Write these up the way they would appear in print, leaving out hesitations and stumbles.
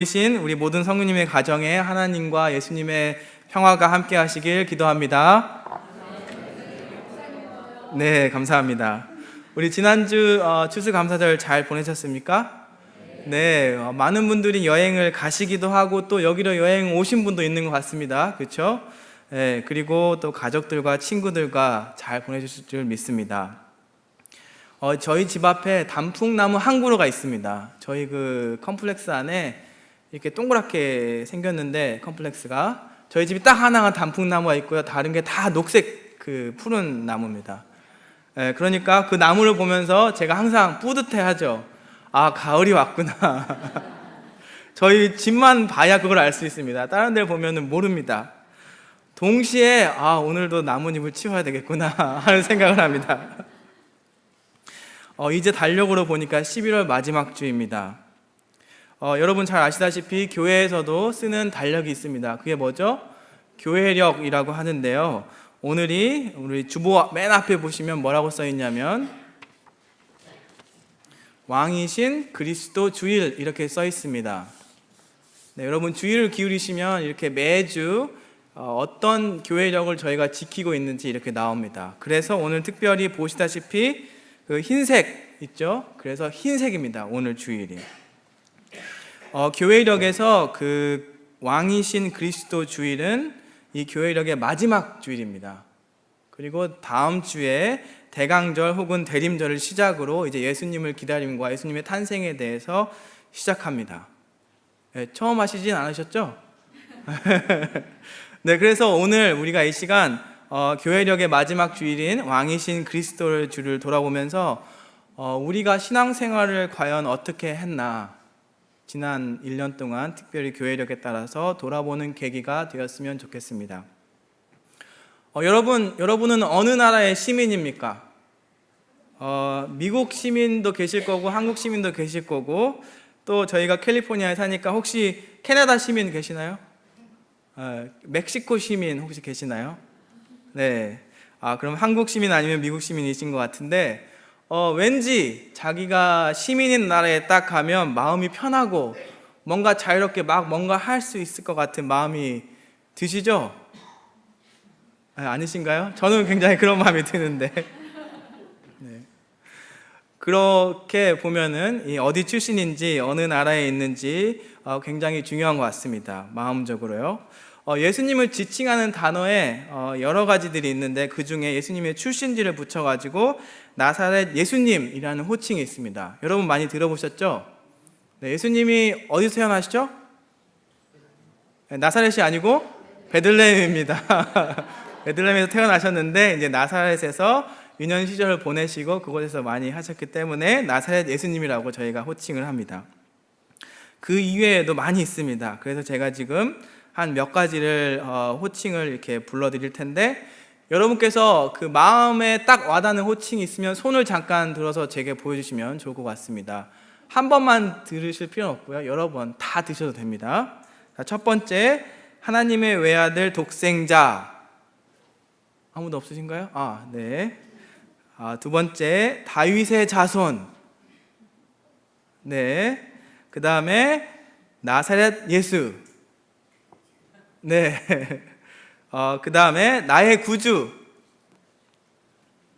신 우리 모든 성도님의 가정에 하나님과 예수님의 평화가 함께 하시길 기도합니다. 네, 감사합니다. 우리 지난주 추수감사절 잘 보내셨습니까? 네, 많은 분들이 여행을 가시기도 하고 또 여기로 여행 오신 분도 있는 것 같습니다. 그렇죠? 네, 그리고 또 가족들과 친구들과 잘 보내셨을 줄 믿습니다. 저희 집 앞에 단풍나무 한 그루가 있습니다. 저희 그 컴플렉스 안에 이렇게 동그랗게 생겼는데 컴플렉스가 저희 집이 딱 하나가 단풍나무가 있고요. 다른 게 다 녹색 그 푸른 나무입니다. 그러니까 그 나무를 보면서 제가 항상 뿌듯해하죠. 아, 가을이 왔구나. 저희 집만 봐야 그걸 알 수 있습니다. 다른 데를 보면은 모릅니다. 동시에 오늘도 나뭇잎을 치워야 되겠구나 하는 생각을 합니다. 이제 달력으로 보니까 11월 마지막 주입니다. 여러분 잘 아시다시피 교회에서도 쓰는 달력이 있습니다. 그게 뭐죠? 교회력이라고 하는데요. 오늘이 우리 주보 맨 앞에 보시면 뭐라고 써 있냐면 왕이신 그리스도 주일 이렇게 써 있습니다. 네, 여러분 주의를 기울이시면 이렇게 매주 어떤 교회력을 저희가 지키고 있는지 이렇게 나옵니다. 그래서 오늘 특별히 보시다시피 그 흰색 있죠? 그래서 흰색입니다. 오늘 주일이. 교회력에서 그 왕이신 그리스도 주일은 이 교회력의 마지막 주일입니다. 그리고 다음 주에 대강절 혹은 대림절을 시작으로 이제 예수님을 기다림과 예수님의 탄생에 대해서 시작합니다. 네, 처음 하시진 않으셨죠? 네, 그래서 오늘 우리가 이 시간 교회력의 마지막 주일인 왕이신 그리스도를 주를 돌아보면서 우리가 신앙생활을 과연 어떻게 했나, 지난 1년 동안 특별히 교회력에 따라서 돌아보는 계기가 되었으면 좋겠습니다. 여러분은 어느 나라의 시민입니까? 미국 시민도 계실 거고 한국 시민도 계실 거고 또 저희가 캘리포니아에 사니까 혹시 캐나다 시민 계시나요? 멕시코 시민 혹시 계시나요? 네. 그럼 한국 시민 아니면 미국 시민이신 것 같은데 왠지 자기가 시민인 나라에 딱 가면 마음이 편하고 뭔가 자유롭게 막 뭔가 할 수 있을 것 같은 마음이 드시죠? 아니신가요? 저는 굉장히 그런 마음이 드는데 네. 그렇게 보면은 어디 출신인지 어느 나라에 있는지 굉장히 중요한 것 같습니다. 마음적으로요. 예수님을 지칭하는 단어에 여러 가지들이 있는데 그 중에 예수님의 출신지를 붙여가지고 나사렛 예수님이라는 호칭이 있습니다. 여러분 많이 들어보셨죠? 네, 예수님이 어디서 태어나시죠? 나사렛이 아니고 베들레헴입니다. 베들레헴에서 태어나셨는데 이제 나사렛에서 유년 시절을 보내시고 그곳에서 많이 하셨기 때문에 나사렛 예수님이라고 저희가 호칭을 합니다. 그 이외에도 많이 있습니다. 그래서 제가 지금 한 몇 가지를 호칭을 이렇게 불러드릴 텐데 여러분께서 그 마음에 딱 와닿는 호칭이 있으면 손을 잠깐 들어서 제게 보여주시면 좋을 것 같습니다. 한 번만 들으실 필요는 없고요. 여러 번 다 드셔도 됩니다. 자, 첫 번째, 하나님의 외아들 독생자. 아무도 없으신가요? 네. 두 번째, 다윗의 자손. 네. 그 다음에 나사렛 예수. 네. 그 다음에 나의 구주.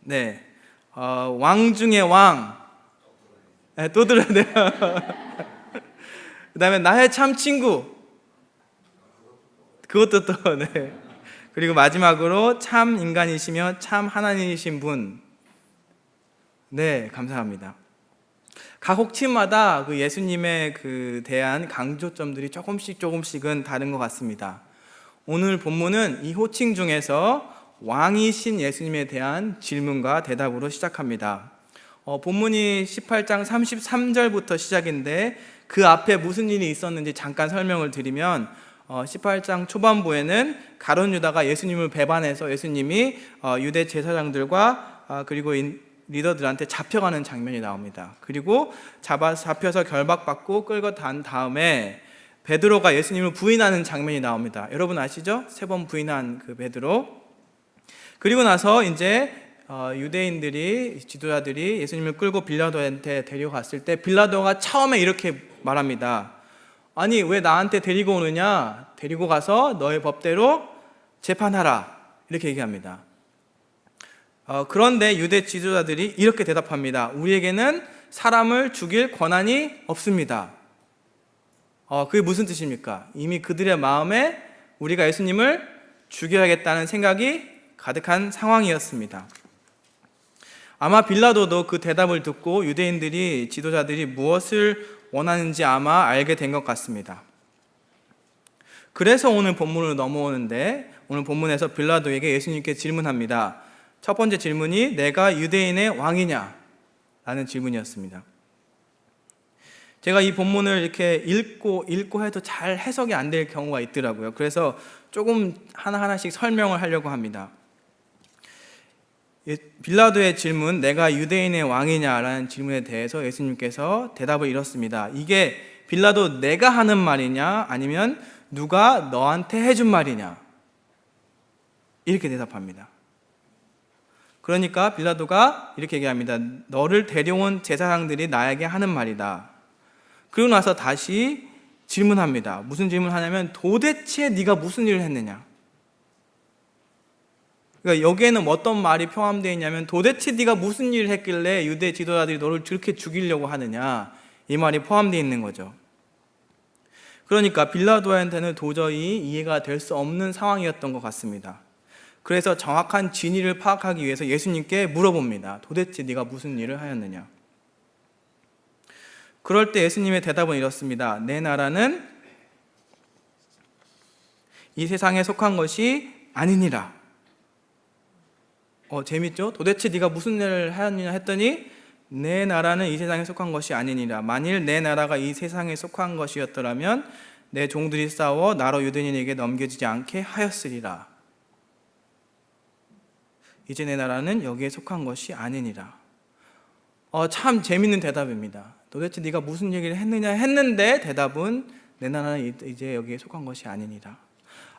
네. 왕 중의 왕. 네, 또 들어야 돼요. 그 다음에 나의 참 친구. 그것도 또, 네. 그리고 마지막으로 참 인간이시며 참 하나님이신 분. 네, 감사합니다. 각 호칭마다 그 예수님의 그 대한 강조점들이 조금씩은 다른 것 같습니다. 오늘 본문은 이 호칭 중에서 왕이신 예수님에 대한 질문과 대답으로 시작합니다. 본문이 18장 33절부터 시작인데 그 앞에 무슨 일이 있었는지 잠깐 설명을 드리면 18장 초반부에는 가룟 유다가 예수님을 배반해서 예수님이 유대 제사장들과 그리고 리더들한테 잡혀가는 장면이 나옵니다. 그리고 잡혀서 결박받고 끌고 단 다음에 베드로가 예수님을 부인하는 장면이 나옵니다. 여러분 아시죠? 3번 부인한 그 베드로. 그리고 나서 이제 유대인들이 지도자들이 예수님을 끌고 빌라도한테 데려갔을 때 빌라도가 처음에 이렇게 말합니다. 아니 왜 나한테 데리고 오느냐? 데리고 가서 너의 법대로 재판하라. 이렇게 얘기합니다. 그런데 유대 지도자들이 이렇게 대답합니다. 우리에게는 사람을 죽일 권한이 없습니다. 그게 무슨 뜻입니까? 이미 그들의 마음에 우리가 예수님을 죽여야겠다는 생각이 가득한 상황이었습니다. 아마 빌라도도 그 대답을 듣고 유대인들이, 지도자들이 무엇을 원하는지 아마 알게 된 것 같습니다. 그래서 오늘 본문으로 넘어오는데, 오늘 본문에서 빌라도에게 예수님께 질문합니다. 첫 번째 질문이 내가 유대인의 왕이냐? 라는 질문이었습니다. 제가 이 본문을 이렇게 읽고 해도 잘 해석이 안 될 경우가 있더라고요. 그래서 조금 하나하나씩 설명을 하려고 합니다. 빌라도의 질문, 내가 유대인의 왕이냐라는 질문에 대해서 예수님께서 대답을 이렇습니다. 이게 빌라도 내가 하는 말이냐 아니면 누가 너한테 해준 말이냐, 이렇게 대답합니다. 그러니까 빌라도가 이렇게 얘기합니다. 너를 데려온 제사장들이 나에게 하는 말이다. 그러고 나서 다시 질문합니다. 무슨 질문을 하냐면 도대체 네가 무슨 일을 했느냐. 그러니까 여기에는 어떤 말이 포함되어 있냐면 도대체 네가 무슨 일을 했길래 유대 지도자들이 너를 그렇게 죽이려고 하느냐, 이 말이 포함되어 있는 거죠. 그러니까 빌라도한테는 도저히 이해가 될 수 없는 상황이었던 것 같습니다. 그래서 정확한 진위를 파악하기 위해서 예수님께 물어봅니다. 도대체 네가 무슨 일을 하였느냐. 그럴 때 예수님의 대답은 이렇습니다. 내 나라는 이 세상에 속한 것이 아니니라. 재밌죠? 도대체 네가 무슨 일을 하였느냐 했더니 내 나라는 이 세상에 속한 것이 아니니라. 만일 내 나라가 이 세상에 속한 것이었더라면 내 종들이 싸워 나로 유대인에게 넘겨지지 않게 하였으리라. 이제 내 나라는 여기에 속한 것이 아니니라. 참 재밌는 대답입니다. 도대체 네가 무슨 얘기를 했느냐 했는데 대답은 내 나라는 이제 여기에 속한 것이 아니니라.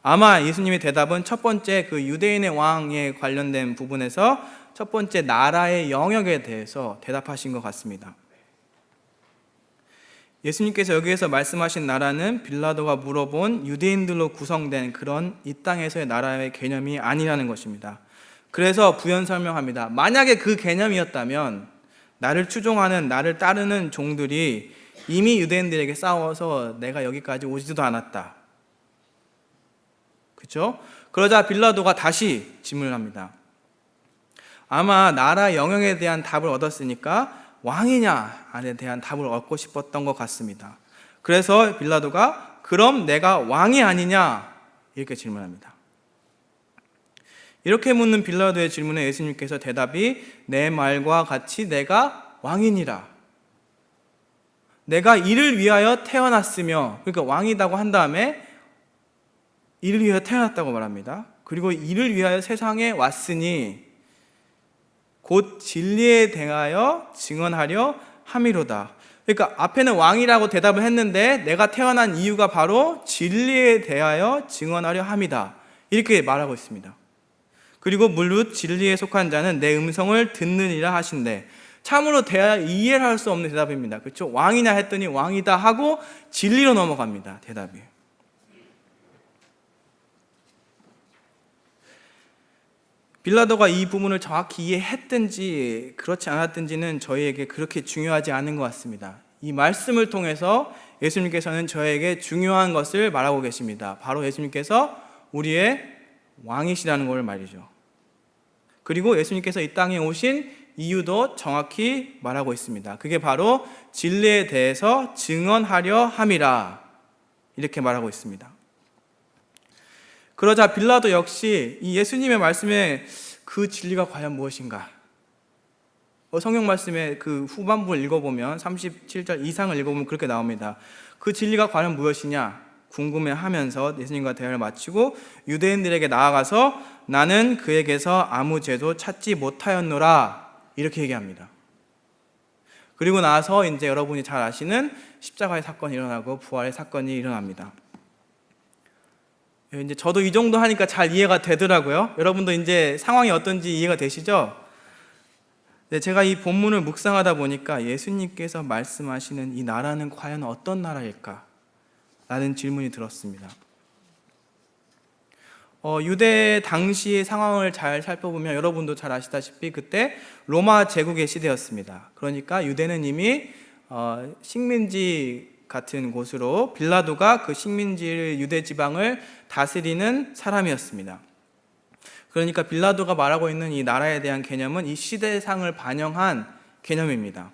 아마 예수님의 대답은 첫 번째 그 유대인의 왕에 관련된 부분에서 첫 번째 나라의 영역에 대해서 대답하신 것 같습니다. 예수님께서 여기에서 말씀하신 나라는 빌라도가 물어본 유대인들로 구성된 그런 이 땅에서의 나라의 개념이 아니라는 것입니다. 그래서 부연 설명합니다. 만약에 그 개념이었다면 나를 추종하는, 나를 따르는 종들이 이미 유대인들에게 싸워서 내가 여기까지 오지도 않았다. 그렇죠? 그러자 빌라도가 다시 질문을 합니다. 아마 나라 영역에 대한 답을 얻었으니까 왕이냐에 대한 답을 얻고 싶었던 것 같습니다. 그래서 빌라도가 그럼 내가 왕이 아니냐? 이렇게 질문합니다. 이렇게 묻는 빌라도의 질문에 예수님께서 대답이 내 말과 같이 내가 왕이니라. 내가 이를 위하여 태어났으며, 그러니까 왕이라고 한 다음에 이를 위하여 태어났다고 말합니다. 그리고 이를 위하여 세상에 왔으니 곧 진리에 대하여 증언하려 함이로다. 그러니까 앞에는 왕이라고 대답을 했는데 내가 태어난 이유가 바로 진리에 대하여 증언하려 함이다. 이렇게 말하고 있습니다. 그리고 물론 진리에 속한 자는 내 음성을 듣느니라 하신대. 참으로 이해를 할 수 없는 대답입니다. 그렇죠? 왕이냐 했더니 왕이다 하고 진리로 넘어갑니다. 대답이. 빌라도가 이 부분을 정확히 이해했든지 그렇지 않았든지는 저희에게 그렇게 중요하지 않은 것 같습니다. 이 말씀을 통해서 예수님께서는 저에게 중요한 것을 말하고 계십니다. 바로 예수님께서 우리의 왕이시라는 걸 말이죠. 그리고 예수님께서 이 땅에 오신 이유도 정확히 말하고 있습니다. 그게 바로 진리에 대해서 증언하려 함이라, 이렇게 말하고 있습니다. 그러자 빌라도 역시 이 예수님의 말씀에 그 진리가 과연 무엇인가? 성경 말씀의 그 후반부를 읽어보면 37절 이상을 읽어보면 그렇게 나옵니다. 그 진리가 과연 무엇이냐? 궁금해하면서 예수님과 대화를 마치고 유대인들에게 나아가서 나는 그에게서 아무 죄도 찾지 못하였노라, 이렇게 얘기합니다. 그리고 나서 이제 여러분이 잘 아시는 십자가의 사건이 일어나고 부활의 사건이 일어납니다. 이제 저도 이 정도 하니까 잘 이해가 되더라고요. 여러분도 이제 상황이 어떤지 이해가 되시죠? 제가 이 본문을 묵상하다 보니까 예수님께서 말씀하시는 이 나라는 과연 어떤 나라일까? 라는 질문이 들었습니다. 유대 당시의 상황을 잘 살펴보면 여러분도 잘 아시다시피 그때 로마 제국의 시대였습니다. 그러니까 유대는 이미 식민지 같은 곳으로 빌라도가 그 식민지 유대 지방을 다스리는 사람이었습니다. 그러니까 빌라도가 말하고 있는 이 나라에 대한 개념은 이 시대상을 반영한 개념입니다.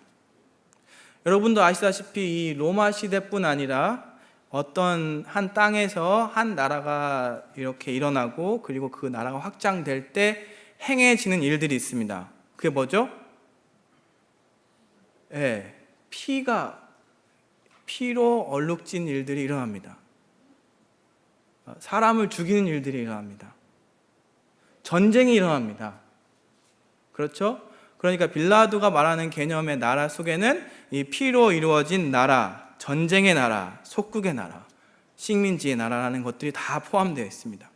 여러분도 아시다시피 이 로마 시대뿐 아니라 어떤 한 땅에서 한 나라가 이렇게 일어나고 그리고 그 나라가 확장될 때 행해지는 일들이 있습니다. 그게 뭐죠? 피로 얼룩진 일들이 일어납니다. 사람을 죽이는 일들이 일어납니다. 전쟁이 일어납니다. 그렇죠? 그러니까 빌라도가 말하는 개념의 나라 속에는 이 피로 이루어진 나라, 전쟁의 나라, 속국의 나라, 식민지의 나라라는 것들이 다 포함되어 있습니다.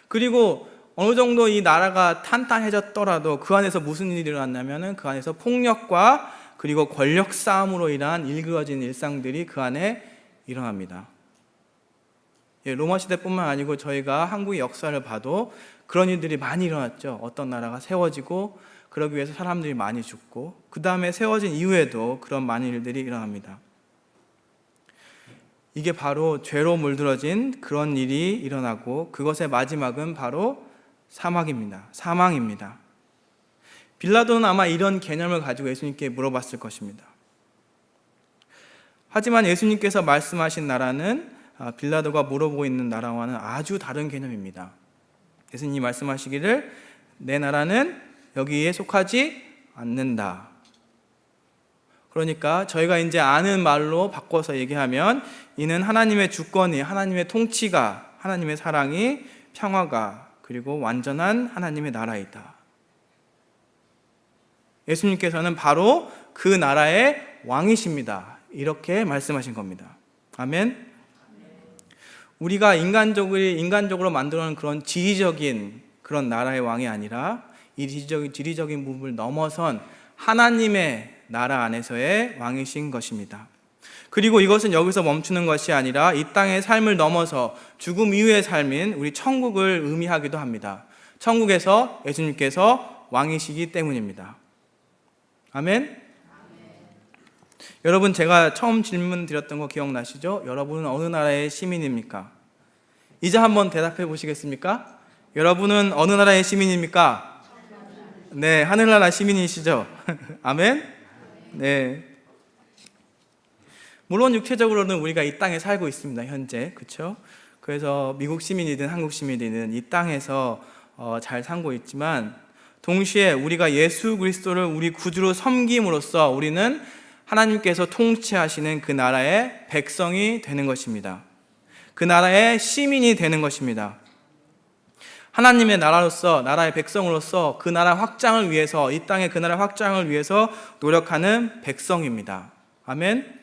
그리고 어느 정도 이 나라가 탄탄해졌더라도 그 안에서 무슨 일이 일어났냐면 그 안에서 폭력과 그리고 권력 싸움으로 인한 일그러진 일상들이 그 안에 일어납니다. 로마 시대뿐만 아니고 저희가 한국의 역사를 봐도 그런 일들이 많이 일어났죠. 어떤 나라가 세워지고 그러기 위해서 사람들이 많이 죽고 그 다음에 세워진 이후에도 그런 많은 일들이 일어납니다. 이게 바로 죄로 물들어진 그런 일이 일어나고 그것의 마지막은 바로 사망입니다. 빌라도는 아마 이런 개념을 가지고 예수님께 물어봤을 것입니다. 하지만 예수님께서 말씀하신 나라는 빌라도가 물어보고 있는 나라와는 아주 다른 개념입니다. 예수님이 말씀하시기를 내 나라는 여기에 속하지 않는다. 그러니까 저희가 이제 아는 말로 바꿔서 얘기하면 이는 하나님의 주권이, 하나님의 통치가, 하나님의 사랑이, 평화가 그리고 완전한 하나님의 나라이다. 예수님께서는 바로 그 나라의 왕이십니다. 이렇게 말씀하신 겁니다. 아멘. 우리가 인간적으로 만들어놓은 그런 지리적인 그런 나라의 왕이 아니라 이 지리적인 부분을 넘어선 하나님의 나라 안에서의 왕이신 것입니다. 그리고 이것은 여기서 멈추는 것이 아니라 이 땅의 삶을 넘어서 죽음 이후의 삶인 우리 천국을 의미하기도 합니다. 천국에서 예수님께서 왕이시기 때문입니다. 아멘. 여러분, 제가 처음 질문 드렸던 거 기억나시죠? 여러분은 어느 나라의 시민입니까? 이제 한번 대답해 보시겠습니까? 여러분은 어느 나라의 시민입니까? 네, 하늘나라 시민이시죠? 아멘? 네. 물론 육체적으로는 우리가 이 땅에 살고 있습니다, 현재. 그렇죠? 그래서 미국 시민이든 한국 시민이든 이 땅에서 잘 살고 있지만 동시에 우리가 예수 그리스도를 우리 구주로 섬김으로써 우리는 하나님께서 통치하시는 그 나라의 백성이 되는 것입니다. 그 나라의 시민이 되는 것입니다. 하나님의 나라로서, 나라의 백성으로서 그 나라 확장을 위해서, 이 땅의 그 나라 확장을 위해서 노력하는 백성입니다. 아멘.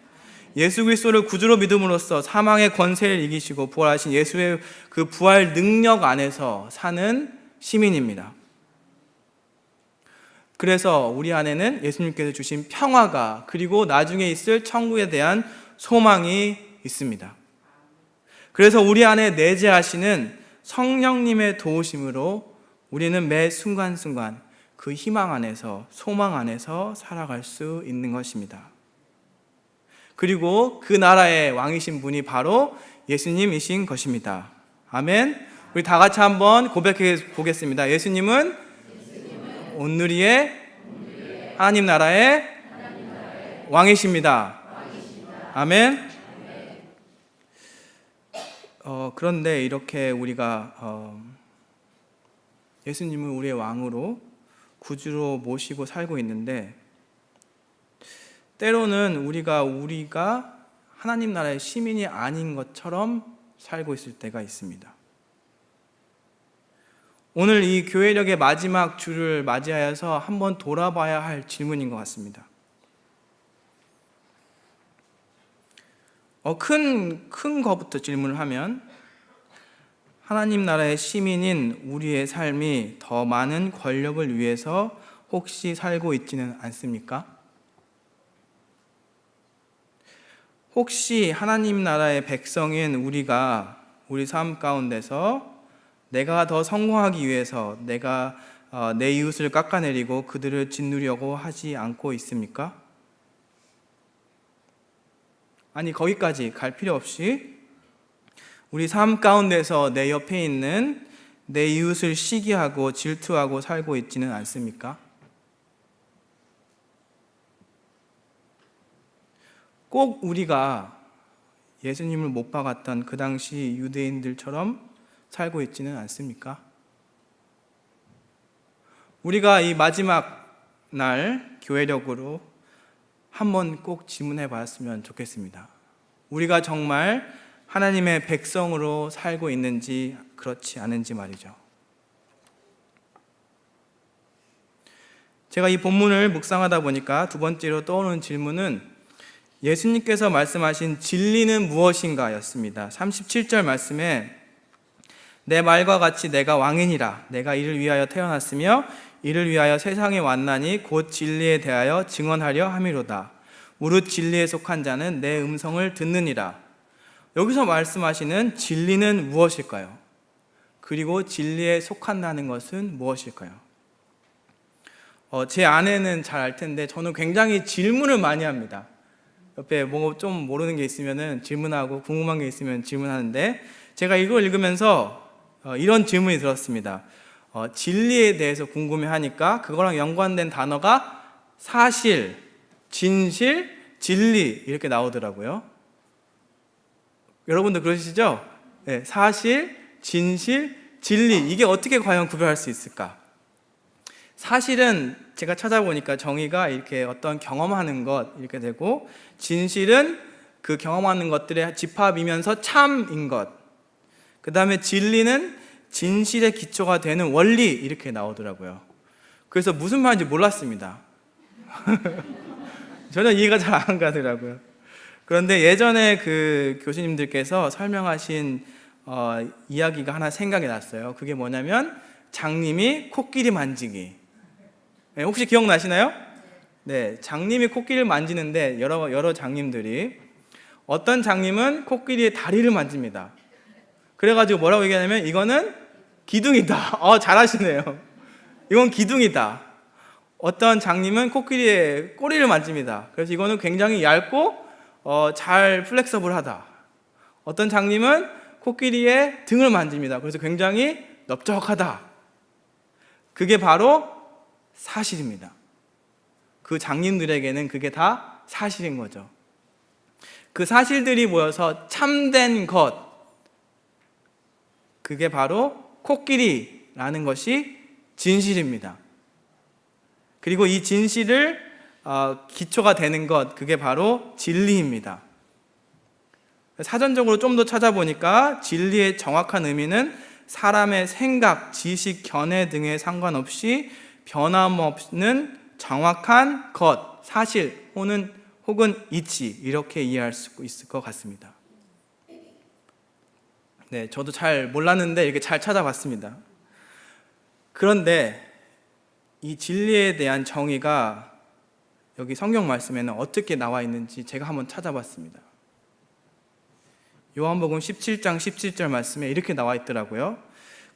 예수 그리스도를 구주로 믿음으로써 사망의 권세를 이기시고 부활하신 예수의 그 부활 능력 안에서 사는 시민입니다. 그래서 우리 안에는 예수님께서 주신 평화가 그리고 나중에 있을 천국에 대한 소망이 있습니다. 그래서 우리 안에 내재하시는 성령님의 도우심으로 우리는 매 순간순간 그 희망 안에서, 소망 안에서 살아갈 수 있는 것입니다. 그리고 그 나라의 왕이신 분이 바로 예수님이신 것입니다. 아멘. 우리 다 같이 한번 고백해 보겠습니다. 예수님은 온누리의 하나님 나라의 왕이십니다. 아멘. 그런데 이렇게 우리가 예수님을 우리의 왕으로 구주로 모시고 살고 있는데 때로는 우리가 하나님 나라의 시민이 아닌 것처럼 살고 있을 때가 있습니다. 오늘 이 교회력의 마지막 주를 맞이하여서 한번 돌아봐야 할 질문인 것 같습니다. 큰 거부터 질문을 하면 하나님 나라의 시민인 우리의 삶이 더 많은 권력을 위해서 혹시 살고 있지는 않습니까? 혹시 하나님 나라의 백성인 우리가 우리 삶 가운데서 내가 더 성공하기 위해서 내가 내 이웃을 깎아내리고 그들을 짓누려고 하지 않고 있습니까? 아니, 거기까지 갈 필요 없이 우리 삶 가운데서 내 옆에 있는 내 이웃을 시기하고 질투하고 살고 있지는 않습니까? 꼭 우리가 예수님을 못 박았던 그 당시 유대인들처럼 살고 있지는 않습니까? 우리가 이 마지막 날 교회력으로 한번 꼭 질문해 봤으면 좋겠습니다. 우리가 정말 하나님의 백성으로 살고 있는지 그렇지 않은지 말이죠. 제가 이 본문을 묵상하다 보니까 두 번째로 떠오르는 질문은 예수님께서 말씀하신 진리는 무엇인가 였습니다. 37절 말씀에 내 말과 같이 내가 왕이니라. 내가 이를 위하여 태어났으며 이를 위하여 세상에 왔나니 곧 진리에 대하여 증언하려 함이로다. 무릇 진리에 속한 자는 내 음성을 듣느니라. 여기서 말씀하시는 진리는 무엇일까요? 그리고 진리에 속한다는 것은 무엇일까요? 제 아내는 잘 알 텐데 저는 굉장히 질문을 많이 합니다. 옆에 뭐 좀 모르는 게 있으면 질문하고 궁금한 게 있으면 질문하는데 제가 이걸 읽으면서 이런 질문이 들었습니다. 진리에 대해서 궁금해하니까 그거랑 연관된 단어가 사실, 진실, 진리 이렇게 나오더라고요. 여러분도 그러시죠? 네, 사실, 진실, 진리 이게 어떻게 과연 구별할 수 있을까? 사실은 제가 찾아보니까 정의가 이렇게 어떤 경험하는 것 이렇게 되고, 진실은 그 경험하는 것들의 집합이면서 참인 것, 그 다음에 진리는 진실의 기초가 되는 원리 이렇게 나오더라고요. 그래서 무슨 말인지 몰랐습니다. 전혀 이해가 잘 안 가더라고요. 그런데 예전에 그 교수님들께서 설명하신 이야기가 하나 생각이 났어요. 그게 뭐냐면 장님이 코끼리 만지기. 네, 혹시 기억나시나요? 네, 장님이 코끼리를 만지는데 여러 장님들이, 어떤 장님은 코끼리의 다리를 만집니다. 그래가지고 뭐라고 얘기하냐면 이거는 기둥이다. 잘하시네요. 이건 기둥이다. 어떤 장님은 코끼리의 꼬리를 만집니다. 그래서 이거는 굉장히 얇고 잘 플렉서블하다. 어떤 장님은 코끼리의 등을 만집니다. 그래서 굉장히 넓적하다. 그게 바로 사실입니다. 그 장님들에게는 그게 다 사실인 거죠. 그 사실들이 모여서 참된 것, 그게 바로 코끼리라는 것이 진실입니다. 그리고 이 진실을 기초가 되는 것, 그게 바로 진리입니다. 사전적으로 좀 더 찾아보니까 진리의 정확한 의미는 사람의 생각, 지식, 견해 등에 상관없이 변함없는 정확한 것, 사실 혹은 이치, 이렇게 이해할 수 있을 것 같습니다. 네, 저도 잘 몰랐는데 이렇게 잘 찾아봤습니다. 그런데 이 진리에 대한 정의가 여기 성경 말씀에는 어떻게 나와 있는지 제가 한번 찾아봤습니다. 요한복음 17장 17절 말씀에 이렇게 나와 있더라고요.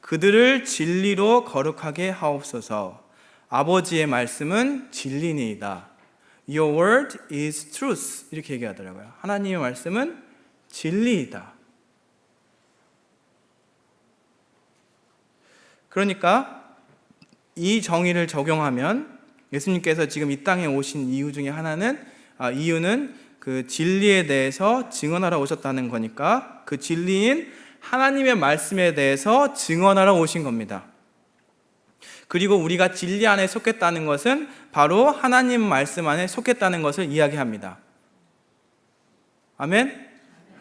그들을 진리로 거룩하게 하옵소서. 아버지의 말씀은 진리니이다. Your word is truth. 이렇게 얘기하더라고요. 하나님의 말씀은 진리이다. 그러니까 이 정의를 적용하면 예수님께서 지금 이 땅에 오신 이유 중에 하나는 이유는 그 진리에 대해서 증언하러 오셨다는 거니까 그 진리인 하나님의 말씀에 대해서 증언하러 오신 겁니다. 그리고 우리가 진리 안에 속했다는 것은 바로 하나님 말씀 안에 속했다는 것을 이야기합니다. 아멘?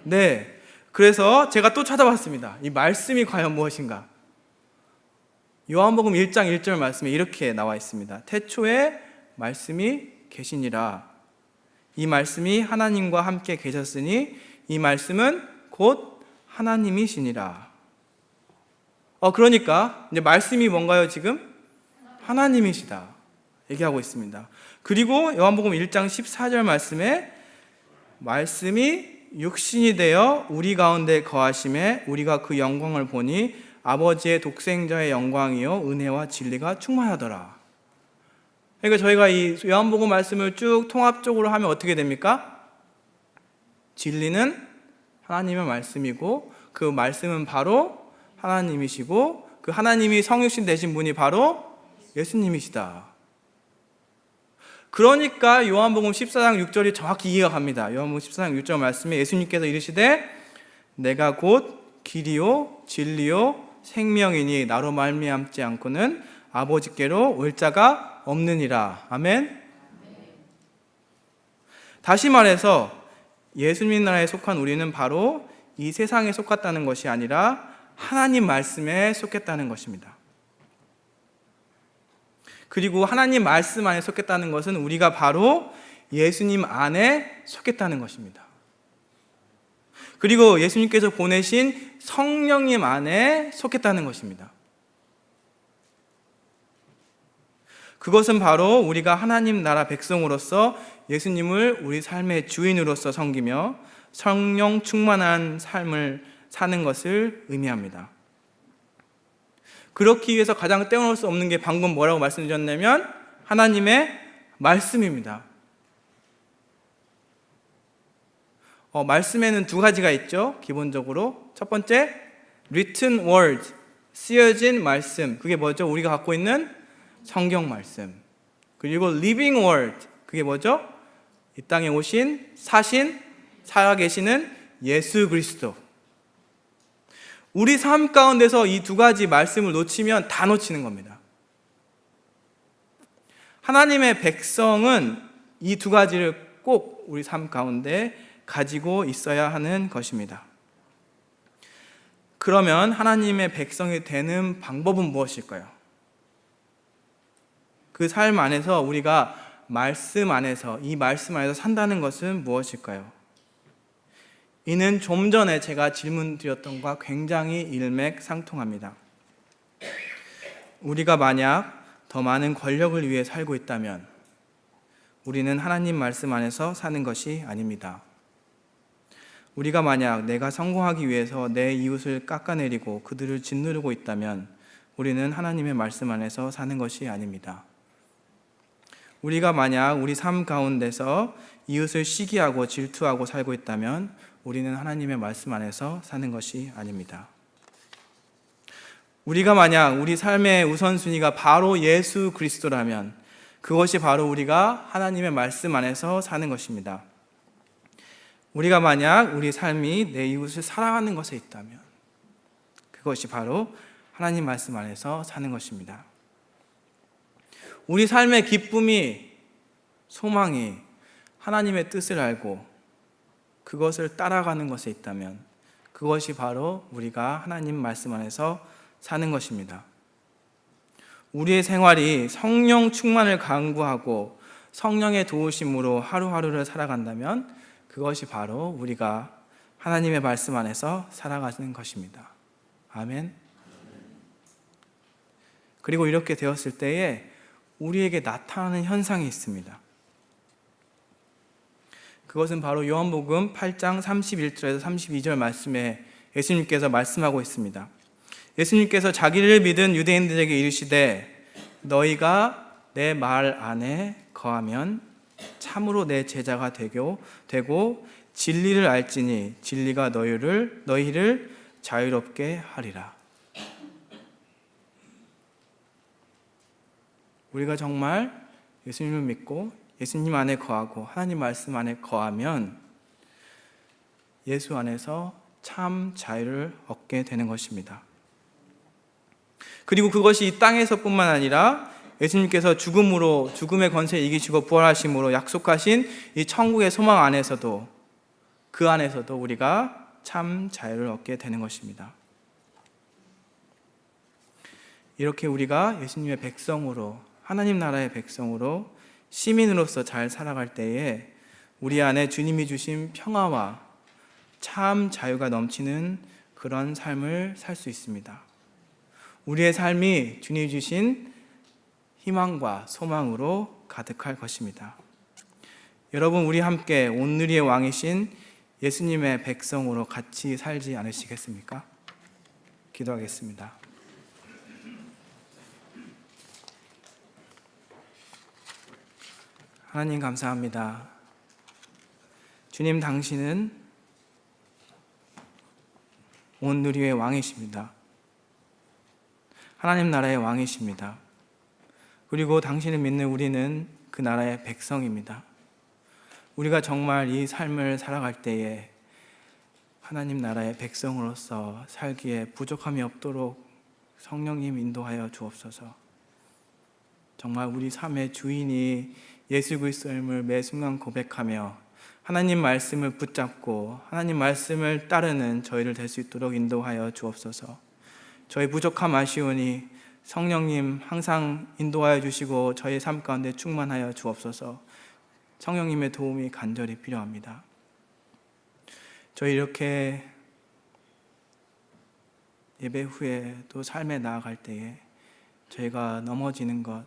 네. 그래서 제가 또 찾아봤습니다. 이 말씀이 과연 무엇인가? 요한복음 1장 1절 말씀에 이렇게 나와 있습니다. 태초에 말씀이 계시니라. 이 말씀이 하나님과 함께 계셨으니 이 말씀은 곧 하나님이시니라. 그러니까 이제 말씀이 뭔가요 지금? 하나님이시다 얘기하고 있습니다. 그리고 요한복음 1장 14절 말씀에 말씀이 육신이 되어 우리 가운데 거하심에 우리가 그 영광을 보니 아버지의 독생자의 영광이요 은혜와 진리가 충만하더라. 그러니까 저희가 이 요한복음 말씀을 쭉 통합적으로 하면 어떻게 됩니까? 진리는 하나님의 말씀이고 그 말씀은 바로 하나님이시고 그 하나님이 성육신 되신 분이 바로 예수님이시다. 그러니까 요한복음 14장 6절이 정확히 이해가 갑니다. 요한복음 14장 6절 말씀에 예수님께서 이르시되 내가 곧 길이요 진리요 생명이니 나로 말미암지 않고는 아버지께로 올 자가 없느니라. 아멘. 다시 말해서 예수님 나라에 속한 우리는 바로 이 세상에 속았다는 것이 아니라 하나님 말씀에 속했다는 것입니다. 그리고 하나님 말씀 안에 속했다는 것은 우리가 바로 예수님 안에 속했다는 것입니다. 그리고 예수님께서 보내신 성령님 안에 속했다는 것입니다. 그것은 바로 우리가 하나님 나라 백성으로서 예수님을 우리 삶의 주인으로서 섬기며 성령 충만한 삶을 사는 것을 의미합니다. 그렇기 위해서 가장 떼어놓을 수 없는 게 방금 뭐라고 말씀드렸냐면 하나님의 말씀입니다. 말씀에는 두 가지가 있죠. 기본적으로 첫 번째 written word, 쓰여진 말씀. 그게 뭐죠? 우리가 갖고 있는 성경 말씀. 그리고 living word. 그게 뭐죠? 이 땅에 오신 사신 살아계시는 예수 그리스도. 우리 삶 가운데서 이 두 가지 말씀을 놓치면 다 놓치는 겁니다. 하나님의 백성은 이 두 가지를 꼭 우리 삶 가운데 가지고 있어야 하는 것입니다. 그러면 하나님의 백성이 되는 방법은 무엇일까요? 그 삶 안에서 우리가 말씀 안에서 이 말씀 안에서 산다는 것은 무엇일까요? 이는 좀 전에 제가 질문 드렸던 것과 굉장히 일맥상통합니다. 우리가 만약 더 많은 권력을 위해 살고 있다면 우리는 하나님 말씀 안에서 사는 것이 아닙니다. 우리가 만약 내가 성공하기 위해서 내 이웃을 깎아내리고 그들을 짓누르고 있다면 우리는 하나님의 말씀 안에서 사는 것이 아닙니다. 우리가 만약 우리 삶 가운데서 이웃을 시기하고 질투하고 살고 있다면 우리는 하나님의 말씀 안에서 사는 것이 아닙니다. 우리가 만약 우리 삶의 우선순위가 바로 예수 그리스도라면 그것이 바로 우리가 하나님의 말씀 안에서 사는 것입니다. 우리가 만약 우리 삶이 내 이웃을 사랑하는 것에 있다면 그것이 바로 하나님 말씀 안에서 사는 것입니다. 우리 삶의 기쁨이, 소망이 하나님의 뜻을 알고 그것을 따라가는 것에 있다면 그것이 바로 우리가 하나님 말씀 안에서 사는 것입니다. 우리의 생활이 성령 충만을 강구하고 성령의 도우심으로 하루하루를 살아간다면 그것이 바로 우리가 하나님의 말씀 안에서 살아가는 것입니다. 아멘. 그리고 이렇게 되었을 때에 우리에게 나타나는 현상이 있습니다. 그것은 바로 요한복음 8장 31절에서 32절 말씀에 예수님께서 말씀하고 있습니다. 예수님께서 자기를 믿은 유대인들에게 이르시되 너희가 내 말 안에 거하면 참으로 내 제자가 되고 진리를 알지니 진리가 너희를 자유롭게 하리라. 우리가 정말 예수님을 믿고 예수님 안에 거하고 하나님 말씀 안에 거하면 예수 안에서 참 자유를 얻게 되는 것입니다. 그리고 그것이 이 땅에서뿐만 아니라 예수님께서 죽음의 권세를 이기시고 부활하심으로 약속하신 이 천국의 소망 안에서도 그 안에서도 우리가 참 자유를 얻게 되는 것입니다. 이렇게 우리가 예수님의 백성으로 하나님 나라의 백성으로 시민으로서 잘 살아갈 때에 우리 안에 주님이 주신 평화와 참 자유가 넘치는 그런 삶을 살 수 있습니다. 우리의 삶이 주님이 주신 희망과 소망으로 가득할 것입니다. 여러분, 우리 함께 온누리의 왕이신 예수님의 백성으로 같이 살지 않으시겠습니까? 기도하겠습니다. 하나님 감사합니다. 주님, 당신은 온누리의 왕이십니다. 하나님 나라의 왕이십니다. 그리고 당신을 믿는 우리는 그 나라의 백성입니다. 우리가 정말 이 삶을 살아갈 때에 하나님 나라의 백성으로서 살기에 부족함이 없도록 성령님 인도하여 주옵소서. 정말 우리 삶의 주인이 예수 그리스도임을 매 순간 고백하며 하나님 말씀을 붙잡고 하나님 말씀을 따르는 저희를 될 수 있도록 인도하여 주옵소서. 저희 부족함 아시오니 성령님 항상 인도하여 주시고 저희 삶 가운데 충만하여 주옵소서. 성령님의 도움이 간절히 필요합니다. 저희 이렇게 예배 후에 또 삶에 나아갈 때에 저희가 넘어지는 것,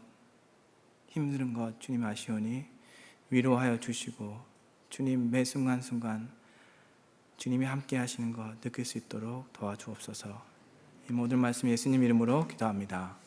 힘든 것 주님 아시오니 위로하여 주시고 주님 매 순간순간 주님이 함께 하시는 것 느낄 수 있도록 도와주옵소서. 이 모든 말씀 예수님 이름으로 기도합니다.